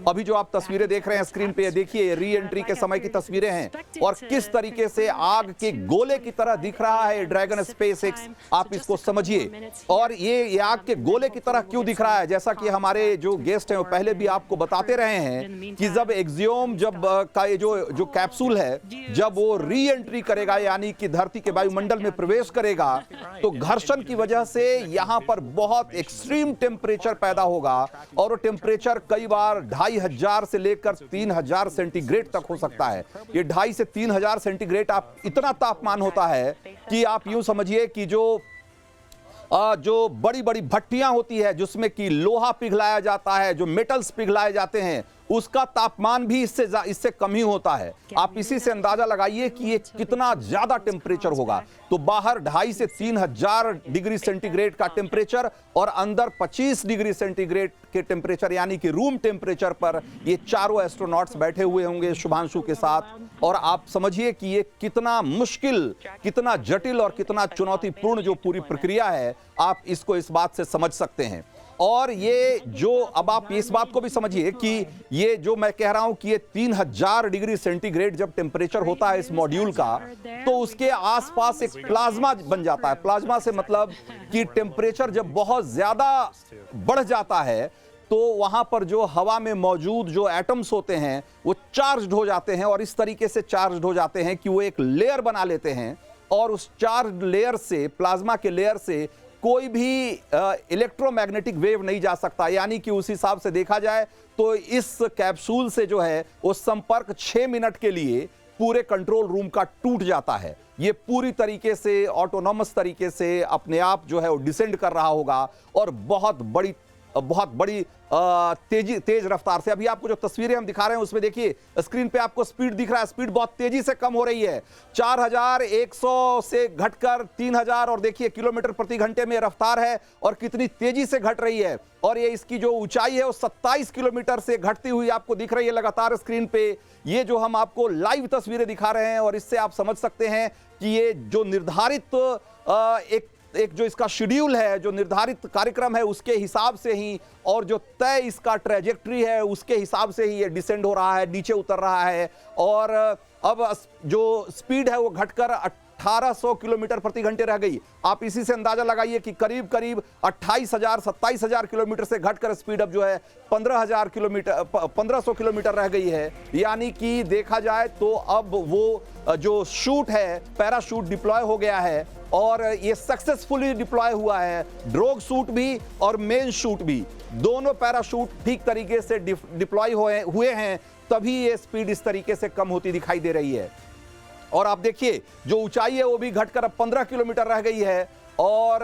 अभी जो आप तस्वीरें देख रहे हैं स्क्रीन पे, देखिए री एंट्री के समय की तस्वीरें हैं और किस तरीके से आग के गोले की तरह दिख रहा है ड्रैगन स्पेसएक्स। आप इसको समझिए। और ये आग के गोले की तरह क्यों दिख रहा है, जैसा कि हमारे जो गेस्ट हैं वो पहले भी आपको बताते रहे हैं कि जब एक्सियोम का ये जो कैप्सूल है जब वो री एंट्री करेगा यानी कि धरती के वायुमंडल में प्रवेश करेगा तो घर्षण की वजह से यहां पर बहुत एक्सट्रीम टेम्परेचर पैदा होगा और वो टेम्परेचर कई बार 2500 से लेकर 3000 सेंटीग्रेड तक हो सकता है। ये 2500 से 3000 सेंटीग्रेड आप इतना तापमान होता है कि आप यूं समझिए कि जो बड़ी बड़ी भट्टियां होती है जिसमें कि लोहा पिघलाया जाता है, जो मेटल्स पिघलाए जाते हैं, उसका तापमान भी इससे कम ही होता है। आप इसी से अंदाजा लगाइए कि ये कितना ज्यादा टेम्परेचर होगा। तो बाहर 2500 से 3000 डिग्री सेंटीग्रेड का टेम्परेचर और अंदर 25 डिग्री सेंटीग्रेड के टेम्परेचर यानी कि रूम टेम्परेचर पर ये चारों एस्ट्रोनॉट्स बैठे हुए होंगे शुभांशु के साथ। और आप समझिए कि ये कितना मुश्किल, कितना जटिल और कितना चुनौतीपूर्ण जो पूरी प्रक्रिया है, आप इसको इस बात से समझ सकते हैं। और ये जो अब आप इस बात को भी समझिए कि ये जो मैं कह रहा हूं कि ये 3000 डिग्री सेंटीग्रेड जब टेम्परेचर होता है इस मॉड्यूल का तो उसके आसपास एक प्लाज्मा बन जाता है। प्लाज्मा से मतलब कि टेम्परेचर जब बहुत ज्यादा बढ़ जाता है तो वहां पर जो हवा में मौजूद जो एटम्स होते हैं वो चार्ज्ड हो जाते हैं और इस तरीके से चार्ज्ड हो जाते हैं कि वो एक लेयर बना लेते हैं और उस चार्ज्ड लेयर से, प्लाज्मा के लेयर से कोई भी इलेक्ट्रोमैग्नेटिक वेव नहीं जा सकता। यानी कि उस हिसाब से देखा जाए तो इस कैप्सूल से जो है वो संपर्क 6 मिनट के लिए पूरे कंट्रोल रूम का टूट जाता है। ये पूरी तरीके से ऑटोनॉमस तरीके से अपने आप जो है वो डिसेंड कर रहा होगा और बहुत बड़ी तेज रफ्तार से। अभी आपको जो तस्वीरें हम दिखा रहे हैं उसमें देखिए स्क्रीन पे आपको स्पीड दिख रहा है, स्पीड बहुत तेजी से कम हो रही है। 4100 से घटकर 3000 और देखिए किलोमीटर प्रति घंटे में रफ्तार है और कितनी तेजी से घट रही है। और ये इसकी जो ऊंचाई है वो 27 किलोमीटर से घटती हुई आपको दिख रही है लगातार स्क्रीन पे। ये जो हम आपको लाइव तस्वीरें दिखा रहे हैं और इससे आप समझ सकते हैं कि ये जो निर्धारित एक जो इसका शेड्यूल है, जो निर्धारित कार्यक्रम है उसके हिसाब से ही और जो तय इसका ट्रैजेक्टरी है उसके हिसाब से ही ये डिसेंड हो रहा है, नीचे उतर रहा है। और अब जो स्पीड है वो घटकर 1800 किलोमीटर प्रति घंटे रह गई। आप इसी से अंदाजा लगाइए कि करीब 28,000-27,000 किलोमीटर से घटकर स्पीड अब जो है 1500 किलोमीटर रह गई है। यानी कि देखा जाए तो अब वो जो शूट है, पैराशूट डिप्लॉय हो गया है और ये सक्सेसफुली डिप्लॉय हुआ है। ड्रोग शूट भी और मेन शूट भी, दोनों पैराशूट ठीक तरीके से डिप्लॉय हुए हैं, तभी ये स्पीड इस तरीके से कम होती दिखाई दे रही है। और आप देखिए जो ऊंचाई है वो भी घटकर अब 15 किलोमीटर रह गई है। और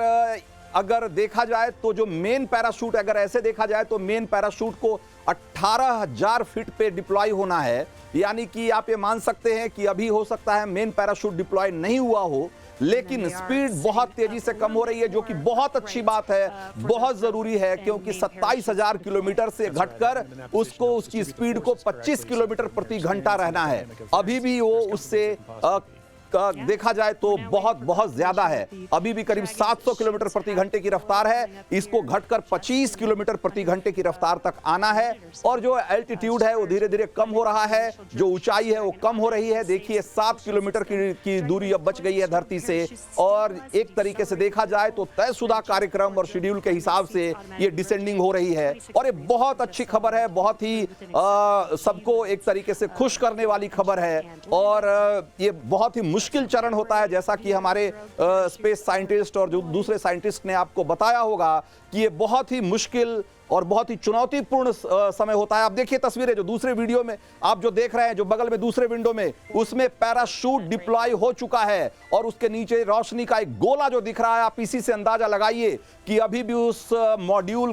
अगर देखा जाए तो जो मेन पैराशूट, अगर ऐसे देखा जाए तो मेन पैराशूट को 18,000 फीट पे डिप्लॉय होना है। यानी कि आप ये मान सकते हैं कि अभी हो सकता है मेन पैराशूट डिप्लॉय नहीं हुआ हो, लेकिन स्पीड बहुत तेजी से कम हो रही है, जो कि बहुत अच्छी बात है, बहुत जरूरी है, क्योंकि 27,000 किलोमीटर से घटकर उसको उसकी स्पीड को 25 किलोमीटर प्रति घंटा रहना है। अभी भी वो उससे देखा जाए तो बहुत ज्यादा है। अभी भी करीब 700 किलोमीटर प्रति घंटे की रफ्तार है, इसको घटकर 25 किलोमीटर प्रति घंटे की रफ्तार तक आना है। और जो एल्टीट्यूड है वो धीरे धीरे कम हो रहा है, जो ऊंचाई है वो कम हो रही है। देखिए 7 किलोमीटर की दूरी अब बच गई है धरती से। और एक तरीके से देखा जाए तो तयशुदा कार्यक्रम और शेड्यूल के हिसाब से ये डिसेंडिंग हो रही है। और ये बहुत अच्छी खबर है, बहुत ही सबको एक तरीके से खुश करने वाली खबर है। और ये बहुत ही मुश्किल चरण होता है, जैसा कि हमारे स्पेस साइंटिस्ट और जो दूसरे साइंटिस्ट ने आपको बताया होगा कि ये बहुत ही मुश्किल और बहुत ही चुनौतीपूर्ण समय होता है। आप देखिए तस्वीरें जो दूसरे वीडियो में आप जो देख रहे हैं, जो बगल में दूसरे विंडो में, उसमें पैराशूट डिप्लॉय हो चुका है और उसके नीचे रोशनी का एक गोला जो दिख रहा है। आप इसी से अंदाजा लगाइए कि अभी भी उस मॉड्यूल